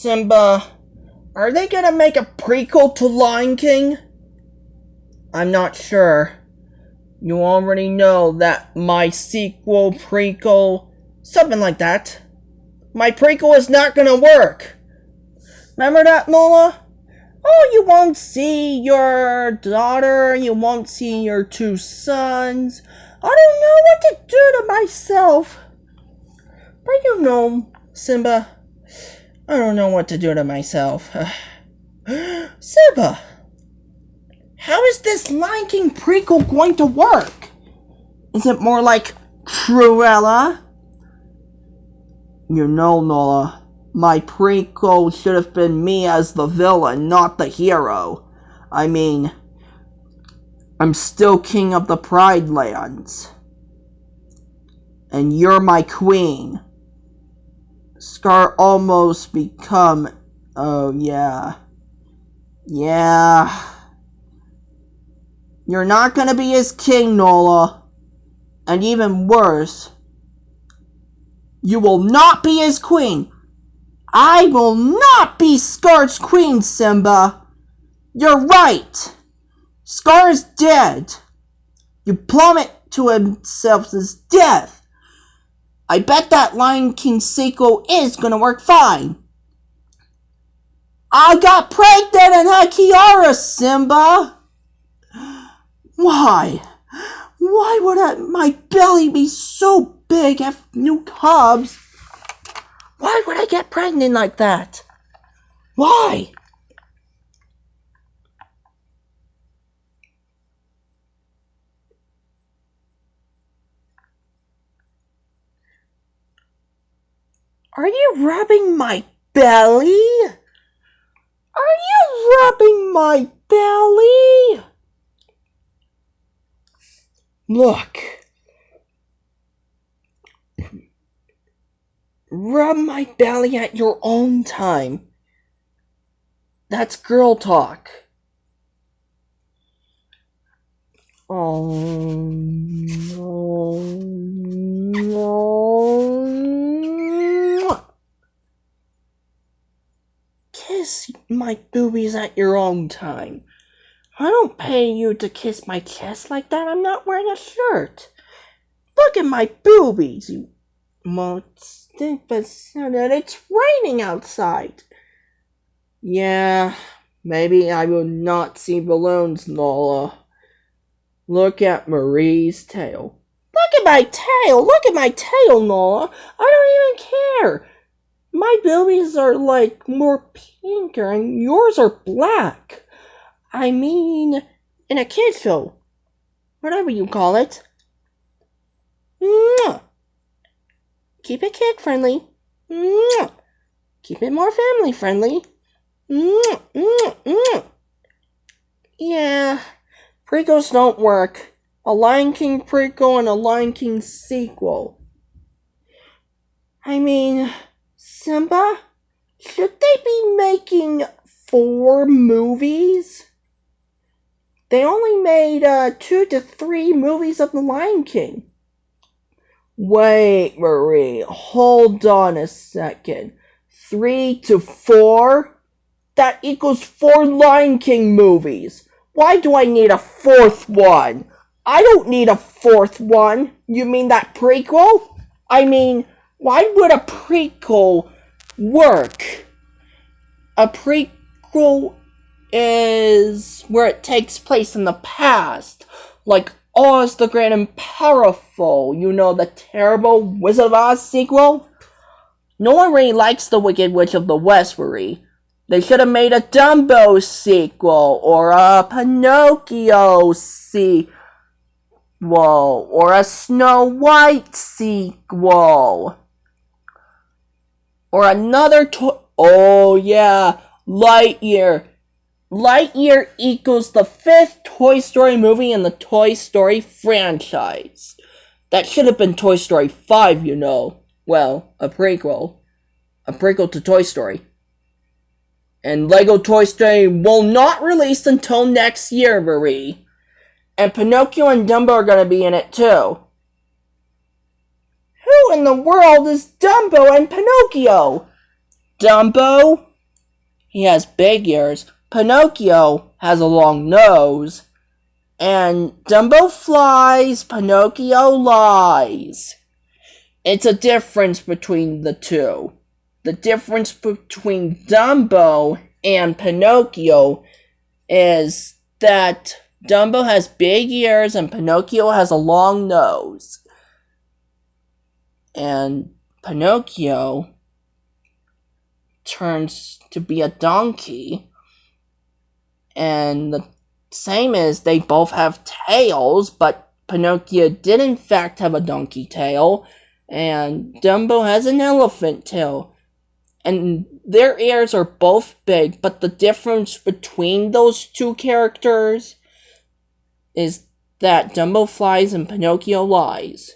Simba, are they gonna make a prequel to Lion King? I'm not sure. You already know that my sequel, prequel, something like that. My prequel is not gonna work. Remember that, Nola? Oh, you won't see your daughter, you won't see your two sons. I don't know what to do to myself. But you know, Simba, I don't know what to do to myself. Simba, how is this Lion King prequel going to work? Is it more like Cruella? You know, Nola, my prequel should have been me as the villain, not the hero. I mean, I'm still king of the Pride Lands. And you're my queen. Scar almost become... Oh, yeah. Yeah. You're not gonna be his king, Nola. And even worse, you will not be his queen. I will not be Scar's queen, Simba. You're right. Scar is dead. You plummet to himself's death. I bet that Lion King sequel is gonna work fine. I got pregnant and had Kiara, Simba. Why? Why would my belly be so big have new cubs? Why would I get pregnant like that? Why? Are you rubbing my belly? Are you rubbing my belly? Look. Rub my belly at your own time. That's girl talk. Oh, no. Kiss my boobies at your own time. I don't pay you to kiss my chest like that. I'm not wearing a shirt. Look at my boobies, you it's raining outside. Yeah, maybe I will not see balloons, Nola. Look at Marie's tail. Look at my tail! Look at my tail, Nola! I don't even care! My boobies are like more pinker and yours are black. I mean, in a kid's show. Whatever you call it. Mwah. Keep it kid friendly. Mwah. Keep it more family friendly. Mwah. Mwah. Mwah. Yeah, prequels don't work. A Lion King prequel and a Lion King sequel. I mean, Simba, should they be making 4 movies? They only made 2 to 3 movies of The Lion King. Wait, Marie, hold on a second. 3 to 4? That equals 4 Lion King movies. Why do I need a 4th one? I don't need a 4th one. You mean that prequel? I mean, why would a prequel work? A prequel is where it takes place in the past, like Oz the Great and Powerful, you know, the terrible Wizard of Oz sequel? No one really likes the Wicked Witch of the West, Marie. They should have made a Dumbo sequel, or a Pinocchio sequel, or a Snow White sequel, or another oh yeah, Lightyear. Lightyear equals the 5th Toy Story movie in the Toy Story franchise. That should have been Toy Story 5, you know. Well, a prequel. A prequel to Toy Story. And Lego Toy Story will not release until next year, Marie. And Pinocchio and Dumbo are going to be in it too. Who in the world is Dumbo and Pinocchio? Dumbo he has big ears. Pinocchio has a long nose. And Dumbo flies, Pinocchio lies. It's a difference between the two. The difference between Dumbo and Pinocchio is that Dumbo has big ears and Pinocchio has a long nose. And Pinocchio turns to be a donkey. And the same is they both have tails, but Pinocchio did in fact have a donkey tail, and Dumbo has an elephant tail. And their ears are both big, but the difference between those two characters is that Dumbo flies and Pinocchio lies.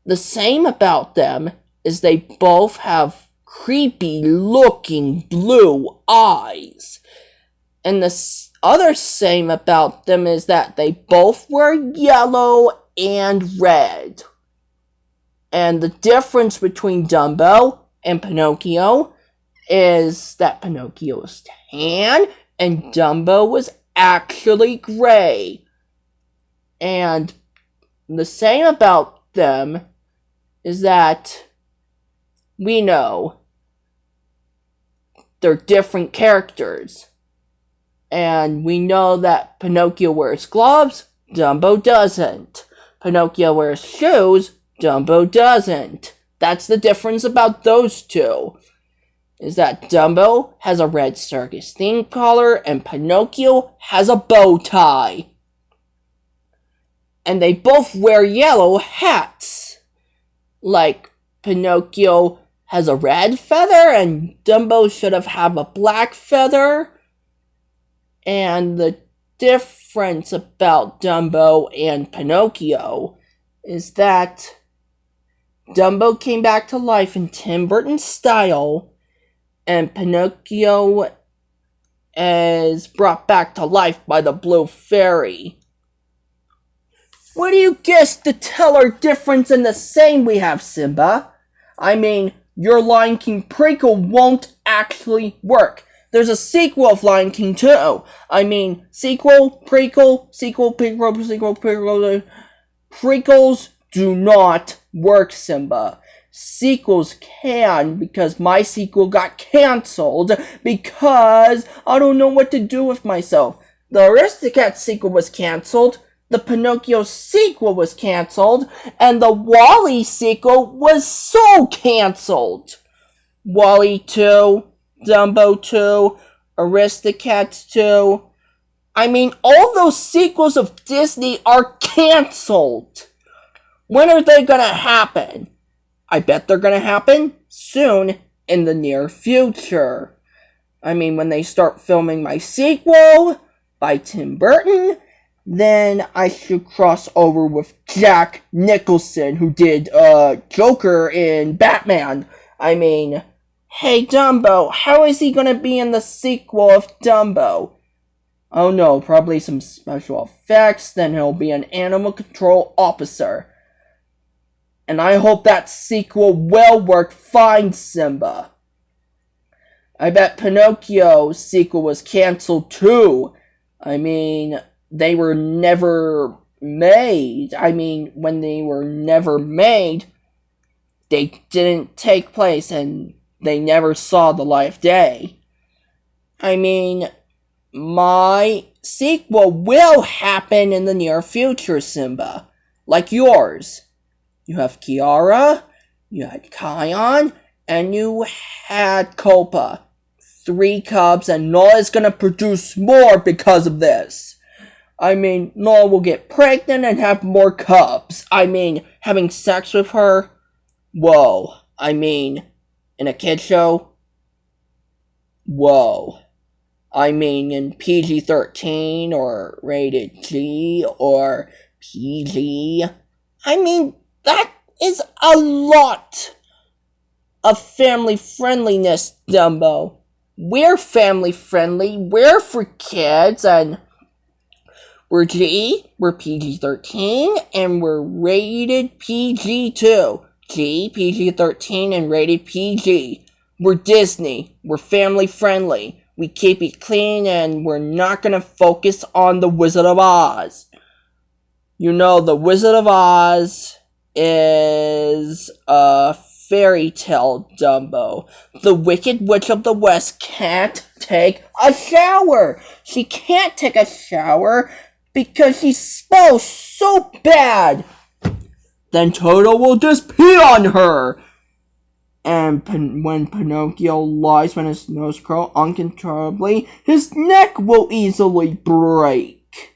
The same about them is they both have creepy looking blue eyes. And the other same about them is that they both wear yellow and red. And the difference between Dumbo and Pinocchio is that Pinocchio is tan and Dumbo was actually gray. And the same about them is that we know they're different characters. And we know that Pinocchio wears gloves, Dumbo doesn't. Pinocchio wears shoes, Dumbo doesn't. That's the difference about those two. Is that Dumbo has a red circus theme collar and Pinocchio has a bow tie. And they both wear yellow hats. Like Pinocchio has a red feather and Dumbo should have a black feather. And the difference about Dumbo and Pinocchio is that Dumbo came back to life in Tim Burton's style, and Pinocchio is brought back to life by the Blue Fairy. What do you guess the teller difference in the same we have, Simba? I mean, your Lion King prequel won't actually work. There's a sequel of Lion King 2. I mean, sequel, prequel. Prequels do not work, Simba. Sequels can, because my sequel got cancelled because I don't know what to do with myself. The Aristocats sequel was cancelled, the Pinocchio sequel was cancelled, and the WALL-E sequel was so cancelled. WALL-E 2, Dumbo 2, Aristocats 2. I mean, all those sequels of Disney are cancelled. When are they gonna happen? I bet they're gonna happen soon in the near future. I mean, when they start filming my sequel by Tim Burton, then I should cross over with Jack Nicholson, who did Joker in Batman. I mean, hey Dumbo, how is he gonna be in the sequel of Dumbo? Oh no, probably some special effects, then he'll be an animal control officer. And I hope that sequel will work fine, Simba. I bet Pinocchio's sequel was cancelled too. I mean, they were never made. I mean, when they were never made, they didn't take place and they never saw the light of day. I mean, my sequel will happen in the near future, Simba. Like yours. You have Kiara, you had Kion, and you had Copa. 3 cubs, and Noah is gonna produce more because of this. I mean, Noah will get pregnant and have more cubs. I mean, having sex with her? Whoa. I mean, in a kid show? Whoa. I mean, in PG-13 or rated G or PG. I mean, that is a lot of family friendliness, Dumbo. We're family friendly, we're for kids, and we're G, we're PG-13, and we're rated PG too. G, PG-13, and rated PG. We're Disney. We're family friendly. We keep it clean and we're not gonna focus on the Wizard of Oz. You know, the Wizard of Oz is a fairy tale, Dumbo. The Wicked Witch of the West can't take a shower. She can't take a shower because she smells so bad. Then Toto will just pee on her. And when Pinocchio lies when his nose curls uncontrollably, his neck will easily break.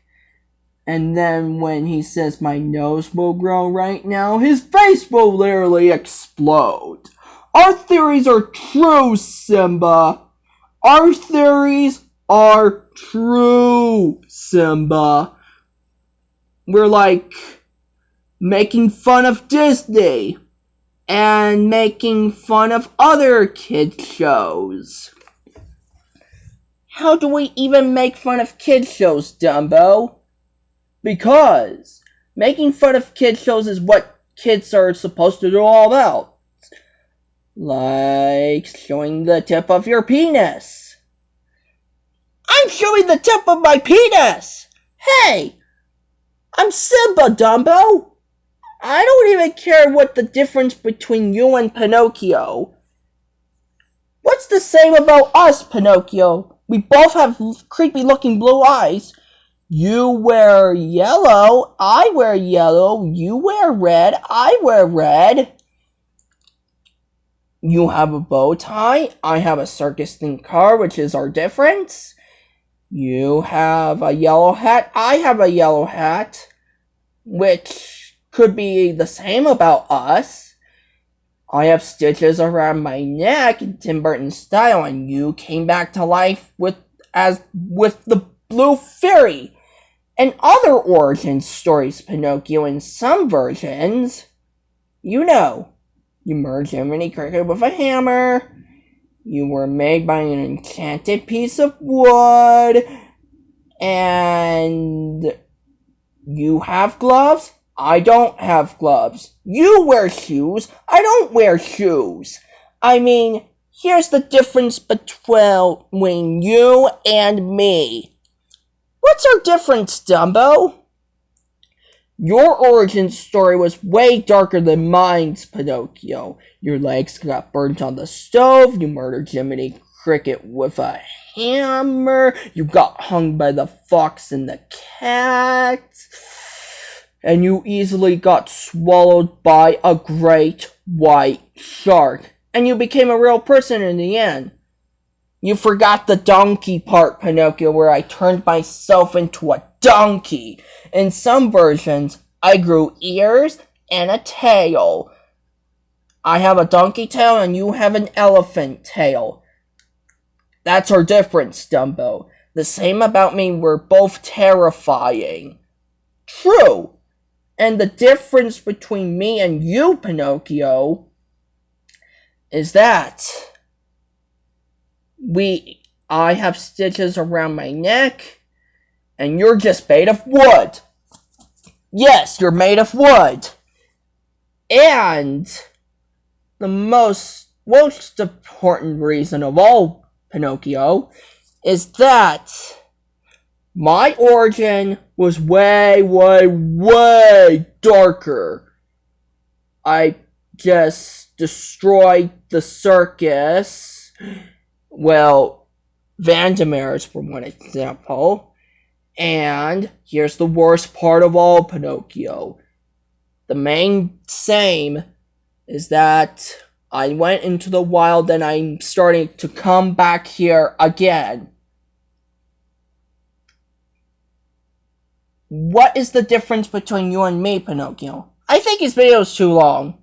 And then when he says my nose will grow right now, his face will literally explode. Our theories are true, Simba. Our theories are true, Simba. We're like making fun of Disney and making fun of other kids shows. How do we even make fun of kids shows, Dumbo? Because making fun of kids shows is what kids are supposed to do all about. Like showing the tip of your penis. I'm showing the tip of my penis! Hey! I'm Simba, Dumbo! I don't even care what the difference between you and Pinocchio. What's the same about us, Pinocchio? We both have creepy looking blue eyes. You wear yellow, I wear yellow, you wear red, I wear red. You have a bow tie, I have a circus-themed car, which is our difference. You have a yellow hat, I have a yellow hat, which could be the same about us. I have stitches around my neck in Tim Burton style, and you came back to life with the Blue Fairy. And other origin stories, Pinocchio, in some versions, you know, you merged Jiminy Cricket with a hammer, you were made by an enchanted piece of wood, and you have gloves, I don't have gloves. You wear shoes, I don't wear shoes. I mean, here's the difference between you and me. What's our difference, Dumbo? Your origin story was way darker than mine's, Pinocchio. Your legs got burnt on the stove, you murdered Jiminy Cricket with a hammer, you got hung by the fox and the cat, and you easily got swallowed by a great white shark, and you became a real person in the end. You forgot the donkey part, Pinocchio, where I turned myself into a donkey. In some versions, I grew ears and a tail. I have a donkey tail and you have an elephant tail. That's our difference, Dumbo. The same about me, we're both terrifying. True. And the difference between me and you, Pinocchio, is that I have stitches around my neck, and you're just made of wood. Yes, you're made of wood. And the most important reason of all, Pinocchio, is that my origin was way, way, way darker. I just destroyed the circus. Well, Vandermeer's for one example. And here's the worst part of all, Pinocchio. The main same is that I went into the wild and I'm starting to come back here again. What is the difference between you and me, Pinocchio? I think his video is too long.